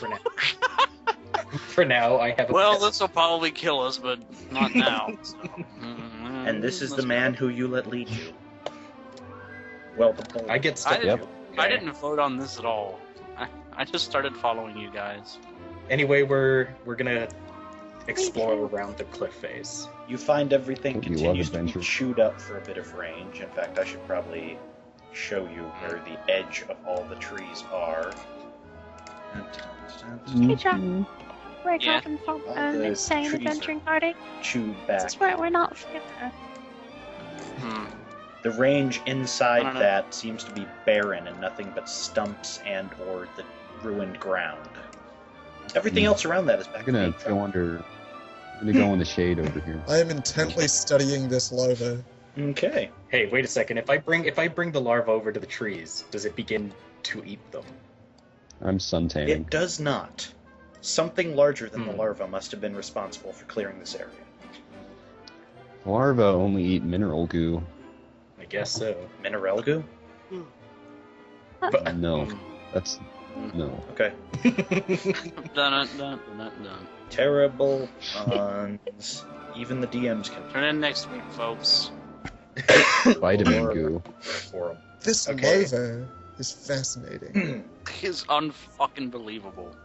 for now. For now, I have a Well, pet. this will probably kill us, but not now. So. And this is the man who you let lead you. Well, the bull. I get stuck. I didn't vote on this at all. I just started following you guys. Anyway, we're gonna explore around the cliff face. You find everything You love continues to be adventure. chewed up for a bit of range. In fact, I should probably show you where the edge of all the trees are. Hey, John. We're Yeah. talking from All an the insane trees adventuring party. Chewed This back. is where we're not together. The range I inside don't know. that seems to be barren and nothing but stumps and or the ruined ground. Everything else around that is back I'm to gonna being go under. I'm gonna go in the shade over here. I am intently studying this larva. Okay. Hey, wait a second. If I bring the larva over to the trees, does it begin to eat them? I'm suntanning. It does not. Something larger than the Hmm. larva must have been responsible for clearing this area. Larvae only eat mineral goo. I guess so. Mineral goo? But, No, that's no. Okay. Dun. Terrible puns. Even the DMs can. Turn in next week, folks. Vitamin Or- goo. Horrible. This Okay. larva is fascinating. Is unfucking believable.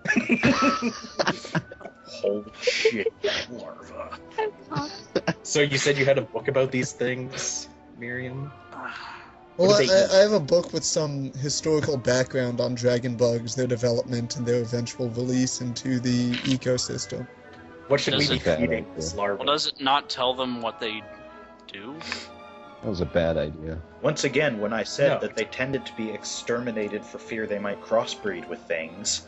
Holy shit, that larva. Oh, so you said you had a book about these things, Miriam? Well, What do they eat? I have a book with some historical background on dragon bugs, their development, and their eventual release into the ecosystem. What should we Does be it- feeding this larva? Well, does it not tell them what they do? That was a bad idea. Once again, when I said No. that they tended to be exterminated for fear they might crossbreed with things,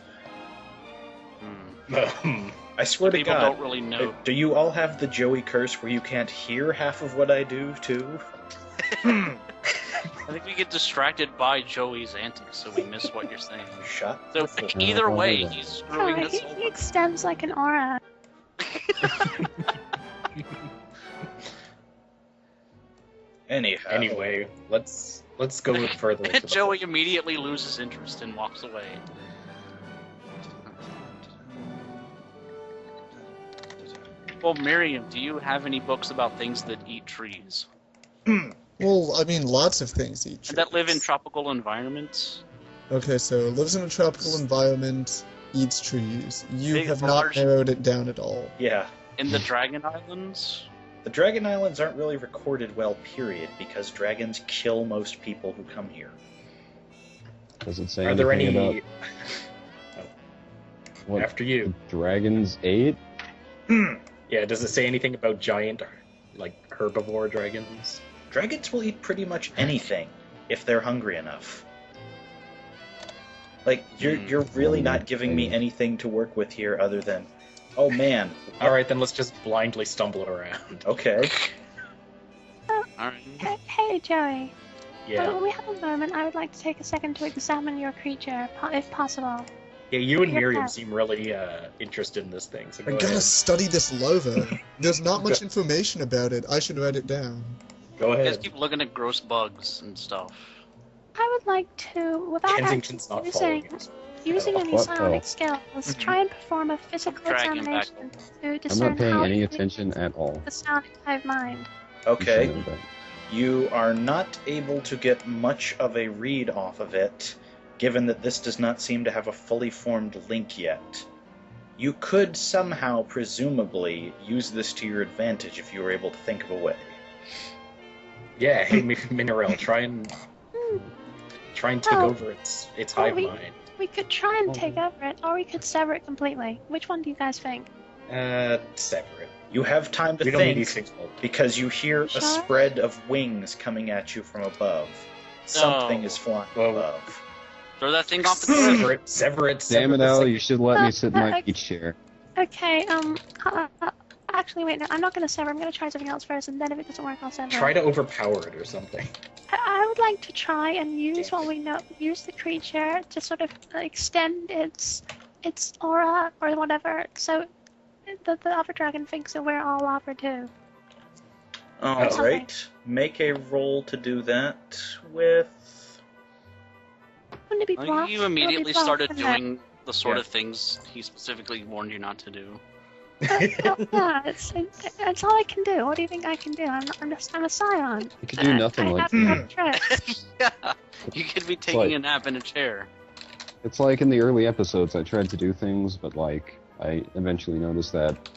I swear to People God, don't really know. do you all have the Joey curse where you can't hear half of what I do, too? I think we get distracted by Joey's antics, so we miss what you're saying. Shut So the fuck either way, Oh, he's screwing oh, us he over. extends like an aura. Anyhow. Anyway, let's go further into the Joey immediately loses interest and walks away. Well, Miriam, do you have any books about things that eat trees? Well, I mean, lots of things eat And that live in trees. tropical environments? Okay, so lives in a tropical environment, eats trees. You Big, have large- not narrowed it down at all. Yeah. In the Dragon Islands? The Dragon Islands aren't really recorded well, period, because dragons kill most people who come here. Does it say Are there anything any? about what After you. the dragons ate? Yeah. Does it say anything about giant, like herbivore dragons? Dragons will eat pretty much anything if they're hungry enough. Like, you're really not giving me anything to work with here other than, oh man. All right, then let's just blindly stumble around. Okay. Alright. Hey, Joey. Yeah. When we have a moment, I would like to take a second to examine your creature, if possible. Yeah. You and Yeah. Miriam seem really interested in this thing. So I go gotta ahead. study this larva. There's not much information about it. I should write it down. Go You guys ahead. keep looking at gross bugs and stuff. I would like to, without Kensington's not using, following us. using any What? psionic Oh. skills, try and perform a physical Dragging back. examination to I'm discern not paying how any you attention at all. the psionic hive mind. You Okay. should know that. You are not able to get much of a read off of it, given that this does not seem to have a fully formed link yet. You could somehow, presumably, use this to your advantage if you were able to think of a way. Yeah. Hey, Mineral, try and take Oh. over its hive we- mind. We could try and take over it, or we could sever it completely. Which one do you guys think? Separate. You have time to We don't need think, these things. because you hear a Sure. spread of wings coming at you from above. Something is flying Well- above. Throw that thing off the cliff. Sever it. Sever it. Damn it, sever Al! the You should let me sit in my Okay. beach chair. Okay, actually, wait, no, I'm not gonna sever. I'm gonna try something else first, and then if it doesn't work, I'll sever. Try to overpower it or something. I would like to try and use what we know, use the creature to sort of extend its aura or whatever, so the other dragon thinks that we're all offer too. Alright, make a roll to do that with... Wouldn't it be bluff? You immediately It would be bluff, started wouldn't it? doing the sort Yeah. of things he specifically warned you not to do. Yeah, it's all I can do. What do you think I can do? I'm a scion. You could do nothing I like have that. tricks. Yeah, you could be taking like- a nap in a chair. It's like in the early episodes, I tried to do things, but like I eventually noticed that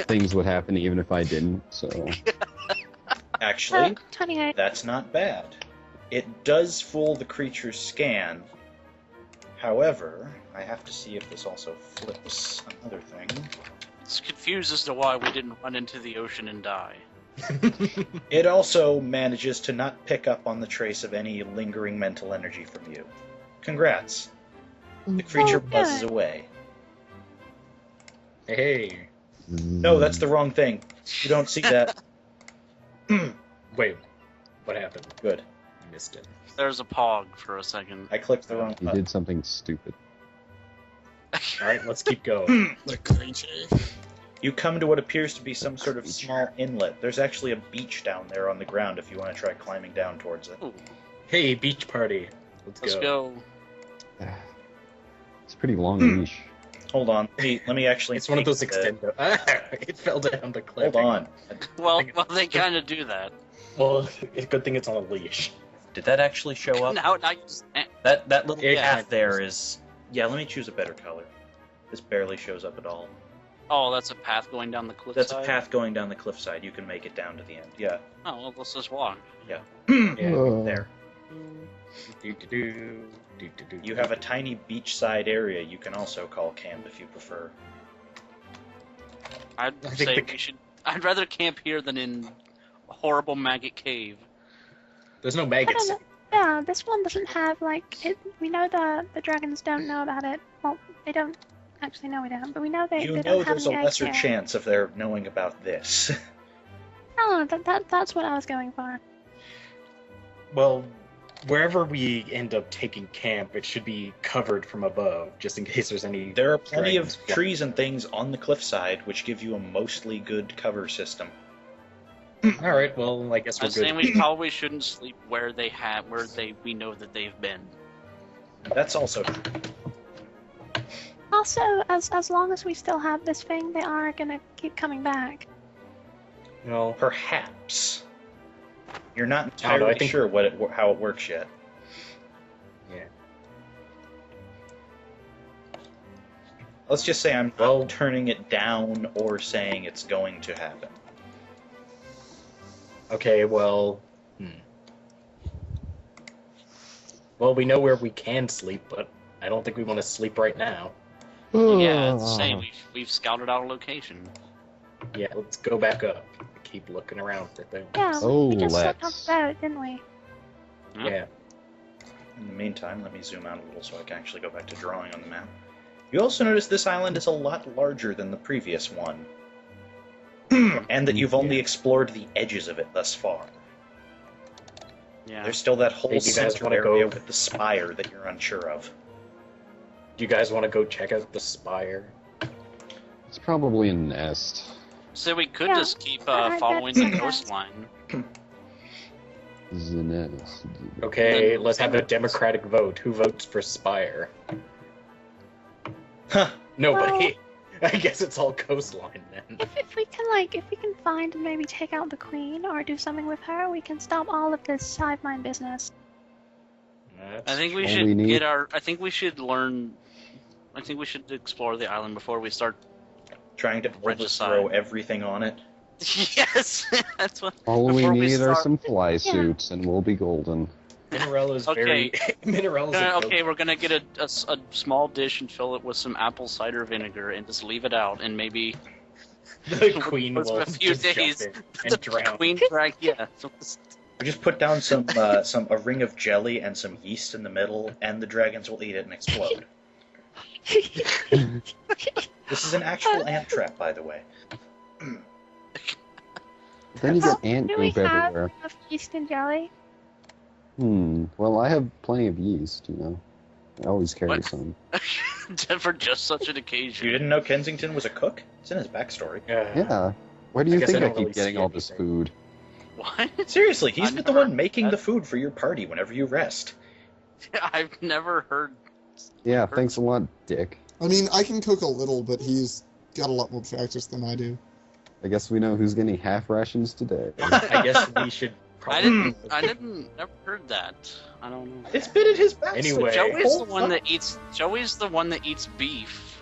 things would happen even if I didn't. So Actually, 28. that's not bad. It does fool the creature's scan. However, I have to see if this also flips another thing. It's confused as to why we didn't run into the ocean and die. It also manages to not pick up on the trace of any lingering mental energy from you. Congrats. The creature good. buzzes away. Hey. No, that's the wrong thing. You don't see that. Wait. What happened? Good. I missed it. There's a pog for a second. I clicked the wrong You button. did something stupid. Alright, let's keep going. The creature. You come to what appears to be some sort of small inlet. There's actually a beach down there on the ground if you want to try climbing down towards it. Ooh, Hey, beach party. let's go. It's a pretty long leash. Hold on. Let me actually... It's one of those take the- extendo. Ah, it fell down the cliff. Hold on. Well, they kind of do that. Well, it's a good thing it's on a leash. Did that actually show up? Now you just That little Yeah. path there is... Yeah, let me choose a better color. This barely shows up at all. Oh, that's a path going down the cliff. That's a path going down the cliffside. You can make it down to the end. Yeah. Oh, well, let's just walk. Yeah. There. Do-do-do, do-do-do. You have a tiny beachside area you can also call camp if you prefer. I'd I think say the- we should. I'd rather camp here than in a horrible maggot cave. There's no I don't maggots. know. Yeah, this one doesn't have like it. We know the dragons don't know about it. Well, they don't actually know we don't, but we know they You they know don't have there's a any eggs lesser here. chance of their knowing about this. Oh, that's what I was going for. Well, wherever we end up taking camp, it should be covered from above, just in case there's any. There are plenty of dragons. trees and things on the cliffside which give you a mostly good cover system. All right. Well, I guess I'm we're saying good. we probably shouldn't sleep where we know that they've been. That's also true. Also, as long as we still have this thing, they are gonna keep coming back. Well, Perhaps. You're not I don't know, entirely I think- sure how it works yet. yeah. Let's just say I'm Well- not turning it down or saying it's going to happen. Okay. Well. Well, we know where we can sleep, but I don't think we want to sleep right now. Yeah, it's saying we've scouted out a location. Yeah. Let's go back up. Keep looking around for things. Yeah, Oh, we just slept on let's. the boat, didn't we? Yeah. In the meantime, let me zoom out a little so I can actually go back to drawing on the map. You also notice this island is a lot larger than the previous one. And that you've only explored the edges of it thus far. Yeah. There's still that whole Hey, do you guys center wanna area go- with the spire that you're unsure of. Do you guys want to go check out the spire? It's probably a nest. So we could Yeah, just keep I following bet the so. coastline. It's a nest. Okay, Then- let's have a democratic vote. Who votes for spire? Huh. Nobody. I guess it's all coastline then. If we can find and maybe take out the queen or do something with her, we can stop all of this hive mind business. That's I think we All should we need- get our. I think we should learn. I think we should explore the island before we start. Trying to Regicide. overthrow everything on it. Yes, that's what. All we Before we need are start- some fly suits, and we'll be golden. Minerella's Okay. very. Minerella's a Okay, we're gonna get a small dish and fill it with some apple cider vinegar and just leave it out, and maybe The queen What's will a few just jump days- in the and drown. queen drag. Yeah. So We just put down a ring of jelly and some yeast in the middle, and the dragons will eat it and explode. This is an actual ant trap, by the way. Then you get ant Do we goop have everywhere. enough yeast and jelly? Well, I have plenty of yeast, you know. I always carry What? some. for just such an You occasion. didn't know Kensington was a cook? It's in his backstory. Yeah. Where do I you guess I think I don't keep really getting see all this anything. food? What? Seriously, he's I've the never one making heard the that. food for your party whenever you rest. I've never heard. Yeah, thanks a lot, Dick. I mean, I can cook a little, but he's got a lot more practice than I do. I guess we know who's getting half rations today. I guess we should I probably. never heard that. I don't know. It's been in his backstory. Anyway. Joey's the one that eats beef.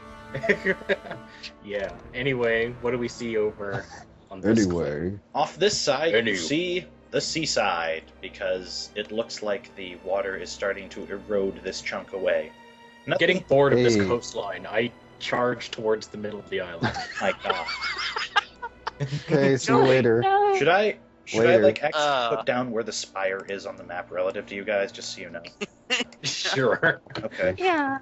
Yeah. Anyway, what do we see over on this? Anyway, Off this side, Anyway. you see the seaside, because it looks like the water is starting to erode this chunk away. Nothing. Getting bored of this Hey. coastline, I charge towards the middle of the island. My God. okay, see you later. No. Should I Later. like actually put down where the spire is on the map relative to you guys, just so you know? Sure. Okay. Yeah,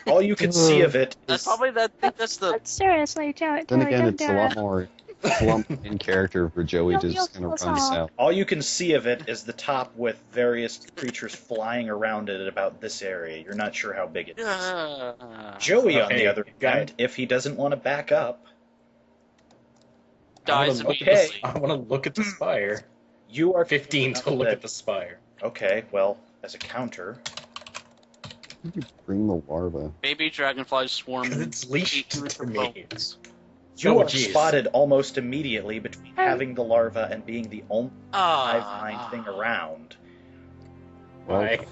All you can see of it That's is probably that. I think that's the. but seriously, Joey, Then Joey, again, don't it's do a lot it. more plump in character for Joey to You'll just kind of kill run us all. south. all you can see of it is the top with various creatures flying around it at about this area. You're not sure how big it is. Joey, on the Okay, other got hand, if he doesn't want to back up, dies I wanna- immediately. I want to look at the spire. you are 15 to look at the spire. Okay, well, as a counter, How did you bring the larva? Baby dragonflies swarm. Because it's leashed eat to your me. bones. you Oh, are jeez. spotted almost immediately between having the larva and being the only hive Ah. mind thing around. Well, Why?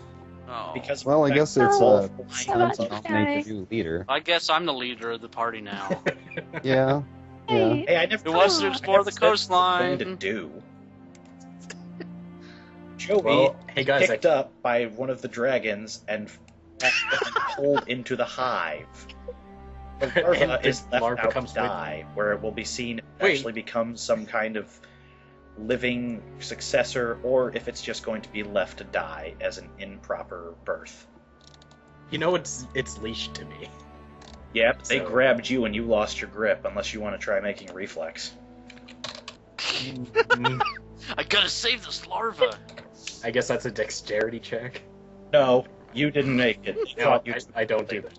Oh. Because well, I guess it's Oh, time much, to nominate the new leader. I guess I'm the leader of the party now. Yeah, yeah. Hey, Hey, I never Who wants to Oh. explore the I never said what we're going to coastline? do. Joey Well, hey guys, picked up by one of the dragons and pulled into the hive. The larva And is the left larva out comes to with- die, where it will be seen if it Wait. actually becomes some kind of living successor, or if it's just going to be left to die as an improper birth. you know it's leashed to me. Yep, they So- grabbed you and you lost your grip, unless you want to try making reflex. I gotta save this larva. I guess that's a dexterity check. No, you didn't make it. They No, caught you. I don't do that.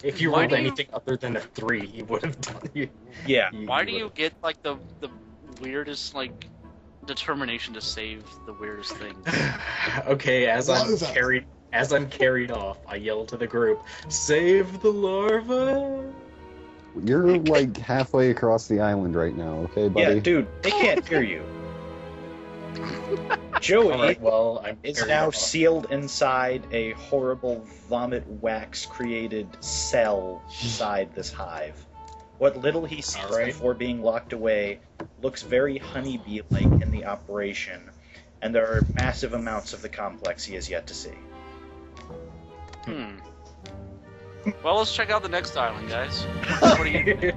If you Why rolled do you- anything other than a 3, you would have done it. Yeah. Why do you get like the weirdest like determination to save the weirdest things? Okay, as Larva. I'm carried off, I yell to the group, "Save the larva!" You're like halfway across the island right now, okay, buddy? Yeah, dude, they can't hear you. Joey Alright, well, I'm is carried now off. sealed inside a horrible vomit wax created cell inside this hive. What little he sees Alright. before being locked away looks very honeybee-like in the operation, and there are massive amounts of the complex he has yet to see. Well, let's check out the next island, guys. What do you?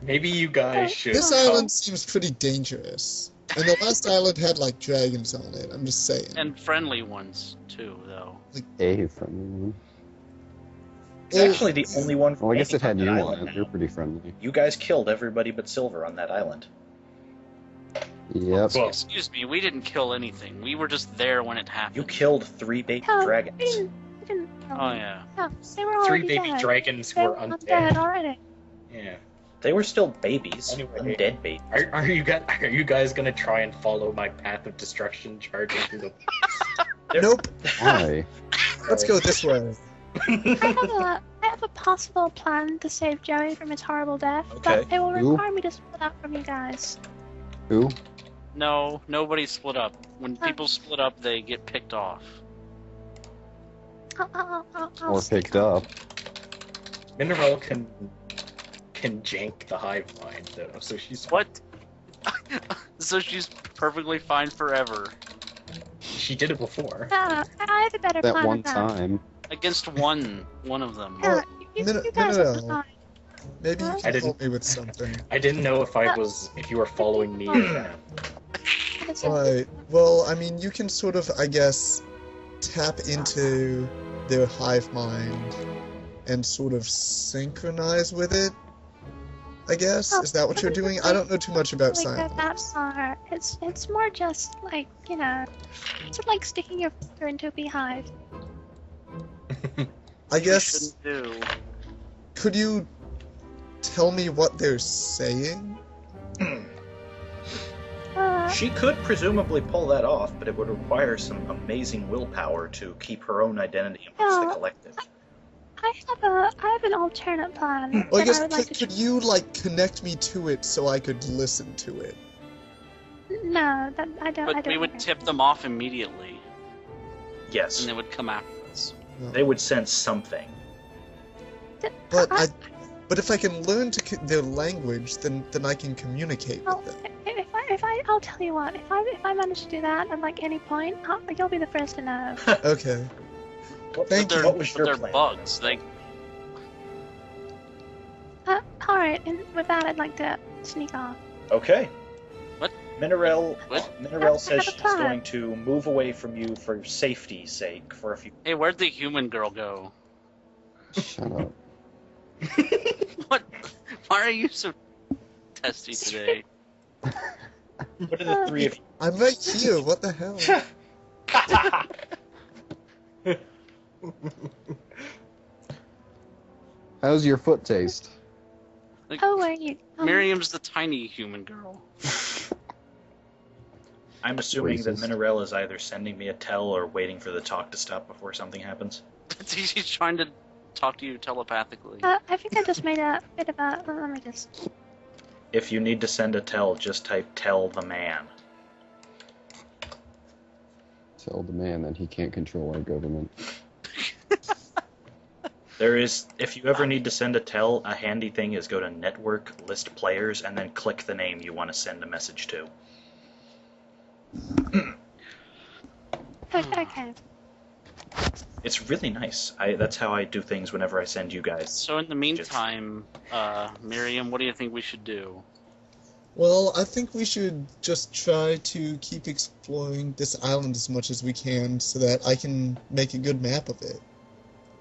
Maybe you guys should. This island seems pretty dangerous. And the last island had, like, dragons on it, I'm just saying. And friendly ones too, though. Hey, friendly. It's actually the only one Well, I guess it had you that on island it. You're now. pretty friendly. You guys killed everybody but Silver on that island. Yep. Well, Excuse me, we didn't kill anything. We were just there when it happened. You killed 3 baby no, dragons. we didn't. Oh yeah. No, they were 3 already baby dead. dragons They were were undead. dead already. Yeah. They were still babies. Anyway. Undead babies. Are you guys gonna try and follow my path of destruction, charging through the? Nope. Why? Let's go this way. I have a possible plan to save Joey from his horrible death, Okay. but it will Who? require me to split up from you guys. Who? No, nobody split up. When people split up, they get picked off. I'll Or picked up? Mineral can jank the hive mind though, so she's What? So she's perfectly fine forever. She did it before. I have a better That plan one than that. time. Against one of them. Yeah, you No, guys no, are no. fine. Maybe you I can didn't- help me with something. I didn't know if you were following me or them. It's Alright, well, I mean, you can sort of, I guess, tap into their hive mind and sort of synchronize with it, I guess? Is that what you're doing? I don't know too much about like that science. far. It's more just like, you know, sort of like sticking your finger into a beehive. I guess, Shouldn't do. could you tell me what they're saying? She could presumably pull that off, but it would require some amazing willpower to keep her own identity amongst the Yeah. collective. I have an alternate plan. Well, I that guess, would like to could you, like, connect me to it so I could listen to it? No, that I don't. But we would tip them off immediately, Yes, and they would come after us. they would sense something. But if I can learn their language, then I can communicate Well, with them. I'll tell you what. If I manage to do that at like any point, you'll be the first to know. Okay. Thank But you. What was your they're plan? bugs. They All right, and with that, I'd like to sneak off. Okay. What? Minerel says Have a she's plan. going to move away from you for safety's sake for a few. Hey, where'd the human girl go? Shut up. What? Why are you so testy today? What are the three of you? I'm right here, what the hell? How's your foot taste? Oh wait. Miriam's the tiny human girl. I'm assuming that Racist. Minerel is either sending me a tell or waiting for the talk to stop before something happens. She's trying to talk to you telepathically. I think I just made a bit of a. Let me just. If you need to send a tell, just type tell the man. Tell the man that he can't control our government. There is, if you ever need to send a tell, a handy thing is go to network, list players, and then click the name you want to send a message to. Okay. It's really nice. That's how I do things whenever I send you guys. So in the meantime, Miriam, what do you think we should do? Well, I think we should just try to keep exploring this island as much as we can so that I can make a good map of it.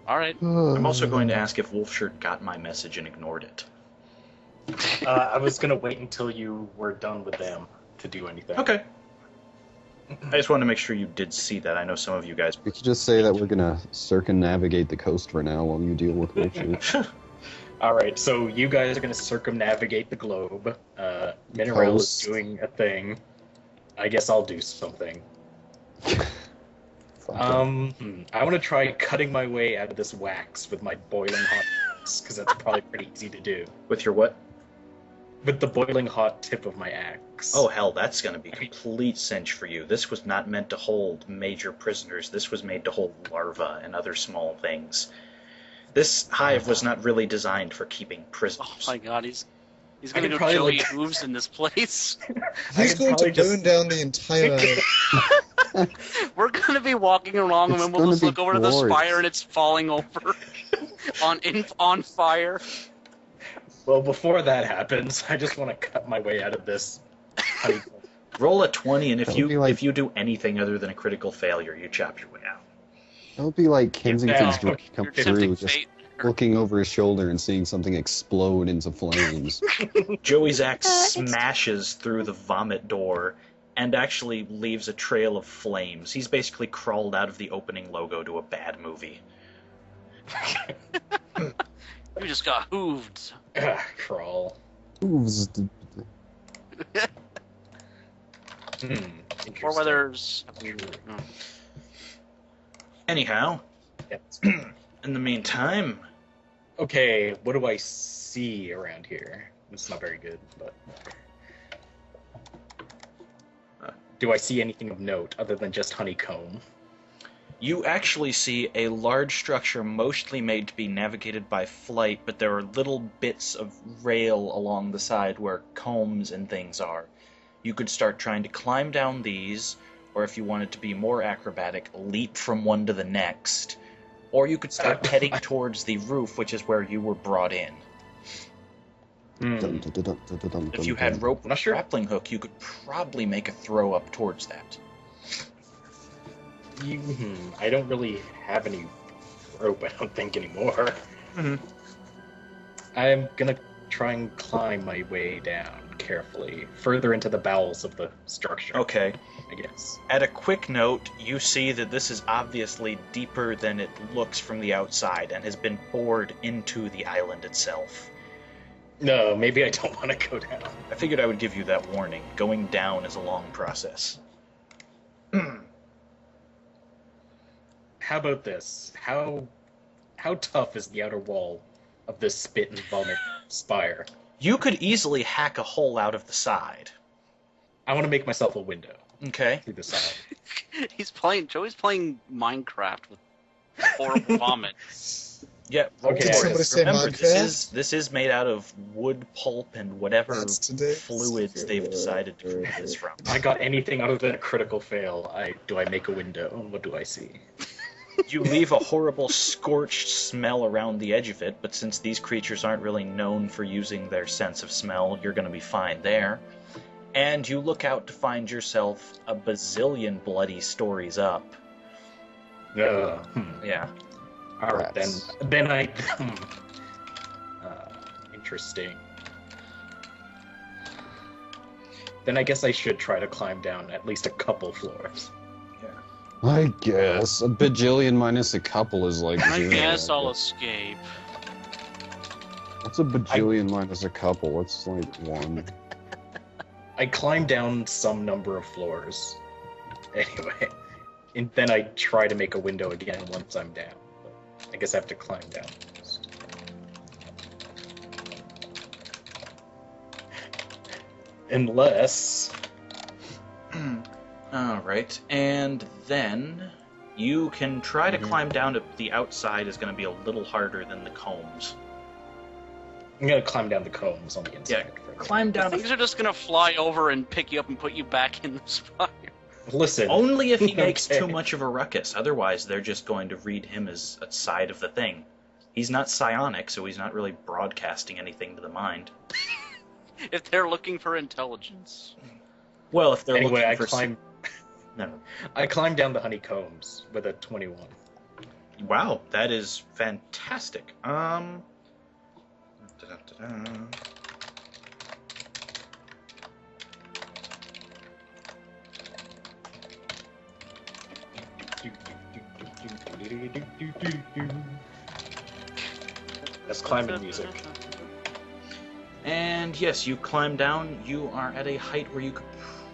All right. I'm also going to ask if Wolfshirt got my message and ignored it. I was gonna wait until you were done with them to do anything. Okay. I just wanted to make sure you did see that. I know some of you guys... We could just say that we're gonna circumnavigate the coast for now while you deal with Wolfshoot. All right, so you guys are gonna circumnavigate the globe. Mineral is Coast. doing a thing. I guess I'll do something. Fuck I want to try cutting my way out of this wax with my boiling hot axe, because that's probably pretty easy to do. With your what? With the boiling hot tip of my axe. Oh, hell, that's going to be complete cinch for you. This was not meant to hold major prisoners. This was made to hold larvae and other small things. This hive was not really designed for keeping prisoners. Oh my God, he's I gonna could go probably, Joey like- Hooves in this place. He's could going to probably just- burn down the entire island. We're gonna be walking along, It's and we'll gonna just be look over to this glorious. fire, and it's falling over on fire. Well, before that happens, I just want to cut my way out of this honeycomb. Roll a 20, and if That you would be like- if you do anything other than a critical failure, you chop your way out. That would be like Kensington's now, Drake come you're through, Tempting just fate. looking over his shoulder and seeing something explode into flames. Joey's axe it's- smashes through the vomit door and actually leaves a trail of flames. He's basically crawled out of the opening logo to a bad movie. You just got hooved. Crawl. Hooves. Or Interesting. whether's. Anyhow, Yes. in the meantime, Okay, what do I see around here? It's not very good, but... do I see anything of note other than just honeycomb? you actually see a large structure mostly made to be navigated by flight, but there are little bits of rail along the side where combs and things are. You could start trying to climb down these, or if you wanted to be more acrobatic, leap from one to the next. Or you could start heading towards the roof, which is where you were brought in. If you had rope and a grappling hook, you could probably make a throw up towards that. I don't really have any rope, I don't think, anymore. Mhm. I'm gonna try and climb my way down carefully, further into the bowels of the structure, Okay. I guess. At a quick note, you see that this is obviously deeper than it looks from the outside and has been bored into the island itself. No, maybe I don't want to go down. I figured I would give you that warning. Going down is a long process. How about this? How tough is the outer wall of this spit and vomit spire? You could easily hack a hole out of the side. I want to make myself a window Okay. through the side. Joey's playing Minecraft with horrible vomit. Yeah. Okay. Did somebody say Remember, Minecraft? this is made out of wood pulp and whatever That's today's fluids they've decided to create this from. I got anything other than a critical fail. Do I make a window? What do I see? You leave a horrible scorched smell around the edge of it, but since these creatures aren't really known for using their sense of smell, you're going to be fine there. And you look out to find yourself a bazillion bloody stories up. Yeah. All right, Rats. then I. Interesting. Then I guess I should try to climb down at least a couple floors. I guess. A bajillion minus a couple is like I zero. guess I'll escape. What's a bajillion minus a couple? What's like one? I climb down some number of floors. Anyway, and then I try to make a window again once I'm down. I guess I have to climb down first. Unless... Alright, and then you can try to climb down to the outside is going to be a little harder than the combs. I'm gonna climb down the combs on the inside. first. Climb down. Things are just gonna fly over and pick you up and put you back in the spire. Listen. Only if he makes Okay. too much of a ruckus. Otherwise, they're just going to read him as a side of the thing. He's not psionic, so he's not really broadcasting anything to the mind. If they're looking for intelligence. Well, if they're Anyway, looking I for... climb. No. I climb down the honeycombs with a 21. Wow, that is fantastic. Da-da-da-da. That's climbing music. And yes, you climb down. You are at a height where you could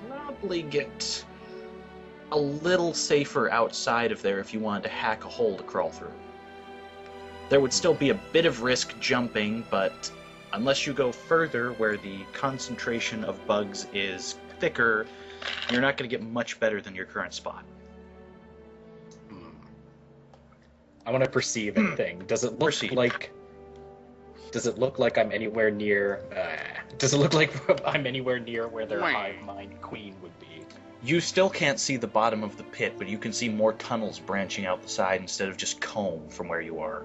probably get a little safer outside of there if you wanted to hack a hole to crawl through. There would still be a bit of risk jumping, but unless you go further where the concentration of bugs is thicker, you're not going to get much better than your current spot. I want to perceive anything. Does it look Perceive. like? Does it look like I'm anywhere near? Does it look like I'm anywhere near where their Wah. hive mind queen would be? You still can't see the bottom of the pit, but you can see more tunnels branching out the side instead of just comb from where you are.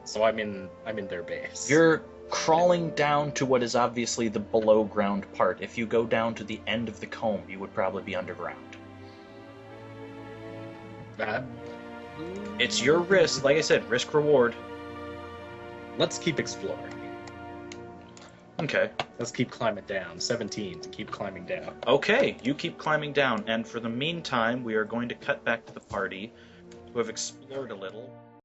So I'm in their base. You're crawling down to what is obviously the below ground part. If you go down to the end of the comb, you would probably be underground. It's your risk, like I said, risk reward. Let's keep exploring. Okay. Let's keep climbing down. 17 to keep climbing down. Okay, you keep climbing down, and for the meantime, we are going to cut back to the party who have explored a little.